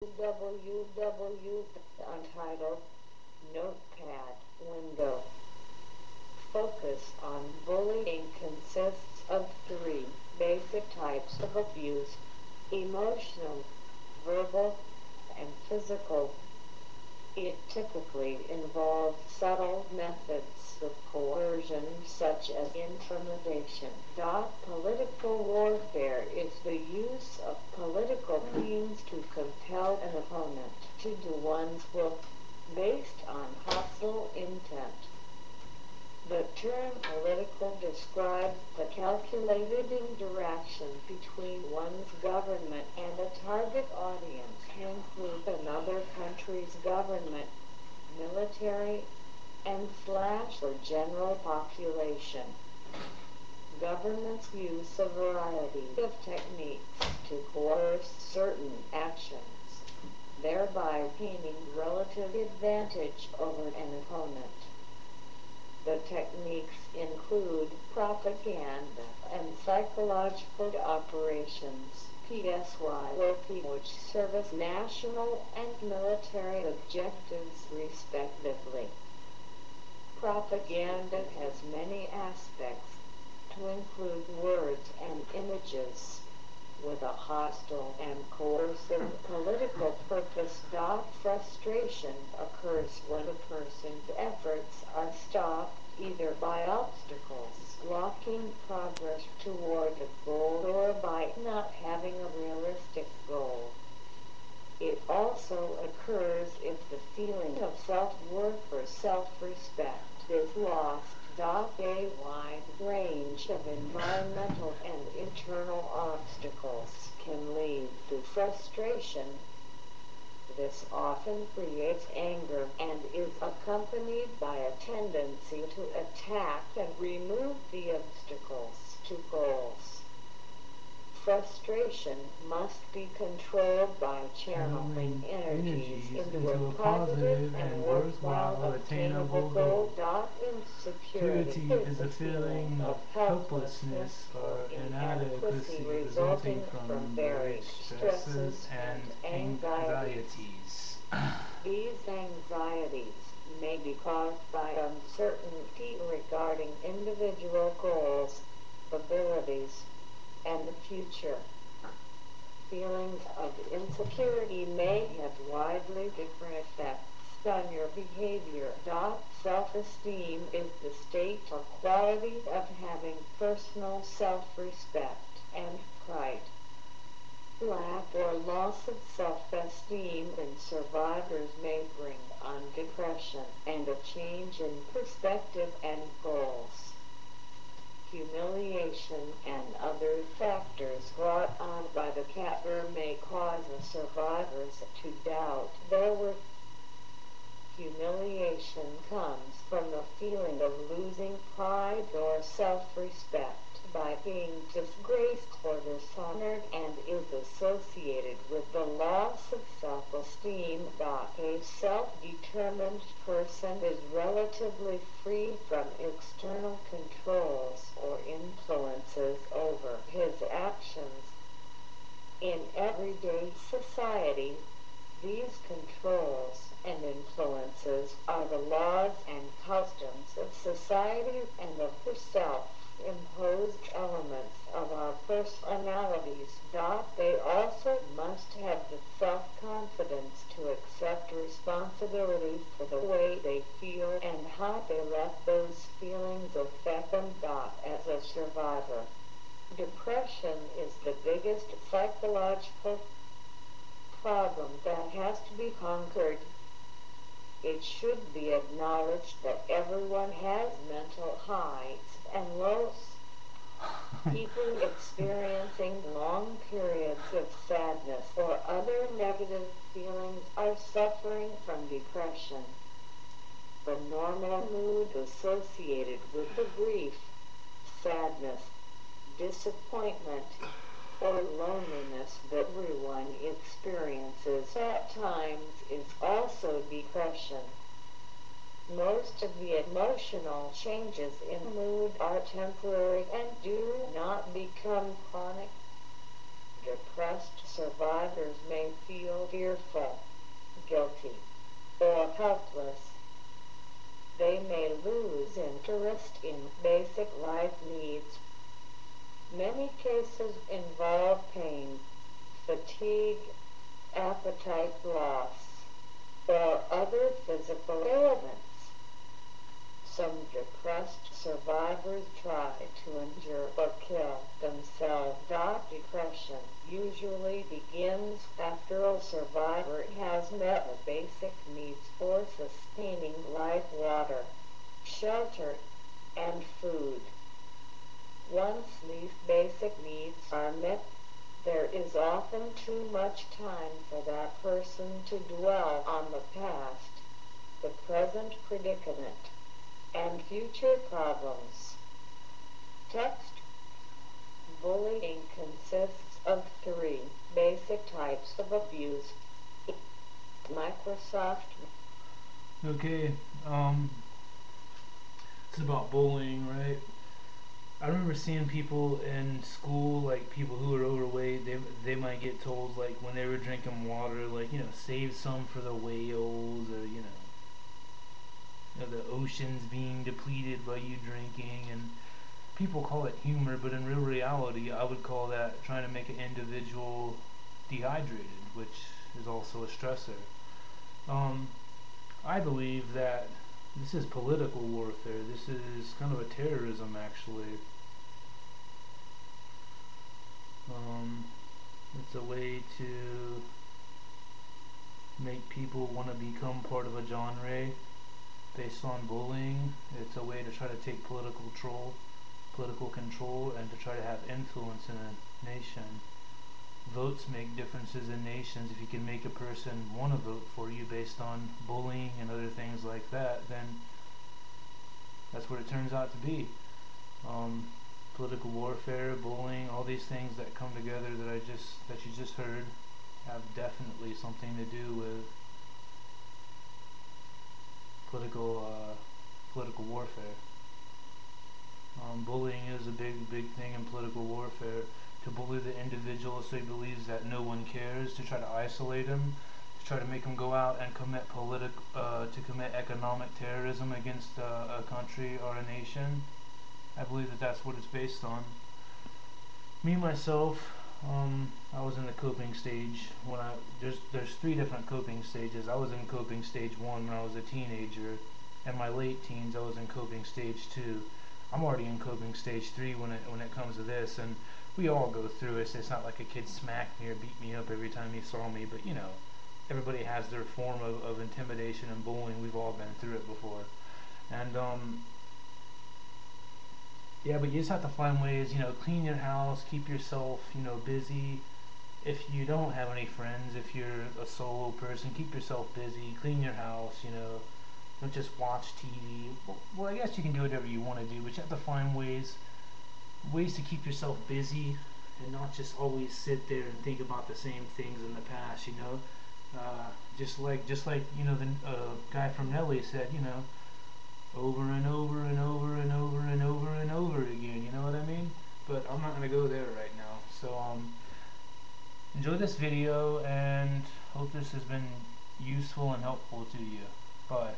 www. Untitled Notepad window. Focus on bullying consists of three basic types of abuse: emotional, verbal, and physical. It typically involves subtle methods of coercion such as intimidation. Political warfare is the use of political means to compel an opponent to do one's will based on hostile intent. The term political describes the calculated interaction between one's government and a target audience, include another country's government, military, and/or general population. Governments use a variety of techniques to coerce certain actions, thereby gaining relative advantage over an opponent. The techniques include propaganda and psychological operations, PSYOP, which service national and military objectives respectively. Propaganda has many aspects, to include words and images, with a hostile and coercive political purpose. Frustration occurs when a person's efforts are stopped either by obstacles blocking progress toward a goal or by not having a realistic goal. It also occurs if the feeling of self-worth or self-respect is lost. A wide range of environmental and internal obstacles can lead to frustration. This often creates anger and is accompanied by a tendency to attack and remove the obstacles to goals. Frustration must be controlled by channeling energies into a positive and worthwhile attainable goal. Insecurity is a feeling of helplessness or inadequacy resulting from varied stresses and anxieties. These anxieties may be caused by uncertainty regarding individual goals, abilities, and the future. Feelings of insecurity may have widely different effects on your behavior. Self-esteem is the state or quality of having personal self-respect and pride. Lack or loss of self-esteem in survivors may bring on depression and a change in perspective and goals. Humiliation and other factors brought on by the captor may cause the survivors to doubt their worth. Humiliation comes from the feeling of losing pride or self-respect by being disgraced or dishonored and is associated with the loss of self-esteem. A self-determined person is relatively free from external controls or influences over his actions. In everyday society, these controls and influences are the laws and customs of society and of the self-imposed elements of our personalities. They also must have the self-confidence to accept responsibility for the way they feel and how they let those feelings affect them. As a survivor, depression is the biggest psychological problem that has to be conquered. It should be acknowledged that everyone has mental highs and lows. People experiencing long periods of sadness or other negative feelings are suffering from depression. The normal mood associated with the grief, sadness, disappointment, or loneliness that everyone experiences at times is also depression. Most of the emotional changes in mood are temporary and do not become chronic. Depressed survivors may feel fearful, guilty, or helpless. They may lose interest in basic life needs. Many cases involve pain, fatigue, appetite loss, or other physical ailments. Some depressed survivors try to injure or kill themselves. Depression usually begins after a survivor has met the basic needs for sustaining life: water, shelter, and food. Once these basic needs are met, there is often too much time for that person to dwell on the past, the present predicament, and future problems. Text. Bullying consists of 3 basic types of abuse. Microsoft. Okay, it's about bullying, right? I remember seeing people in school, like people who are overweight, they might get told, like when they were drinking water, like, save some for the whales, or the oceans being depleted by you drinking. And people call it humor, but in real reality, I would call that trying to make an individual dehydrated, which is also a stressor. Um, I believe that this is political warfare. This is kind of a terrorism, actually. Um, it's a way to make people want to become part of a genre based on bullying. It's a way to try to take political control, and to try to have influence in a nation. Votes make differences in nations. If you can make a person want to vote for you based on bullying and other things like that, then that's what it turns out to be. Um, Political warfare, bullying, all these things that come together that you just heard have definitely something to do with political political warfare. Bullying is a big thing in political warfare. To bully the individual so he believes that no one cares, to try to isolate him, to try to make him go out and to commit economic terrorism against a country or a nation. I believe that that's what it's based on. Me myself, I was in the coping stage when there's 3 different coping stages. I was in coping stage 1 when I was a teenager. In my late teens, I was in coping stage 2. I'm already in coping stage 3 when it comes to this, and we all go through it. It's not like a kid smacked me or beat me up every time he saw me, but everybody has their form of intimidation and bullying. We've all been through it before, and yeah, but you just have to find ways, clean your house, keep yourself, busy. If you don't have any friends, if you're a solo person, keep yourself busy, clean your house, don't just watch TV. Well, I guess you can do whatever you want to do, but you have to find ways to keep yourself busy, and not just always sit there and think about the same things in the past, just like the guy from Nelly said, over and over and over and over and over and over again. You know what I mean? But I'm not gonna go there right now. So enjoy this video, and hope this has been useful and helpful to you. Bye.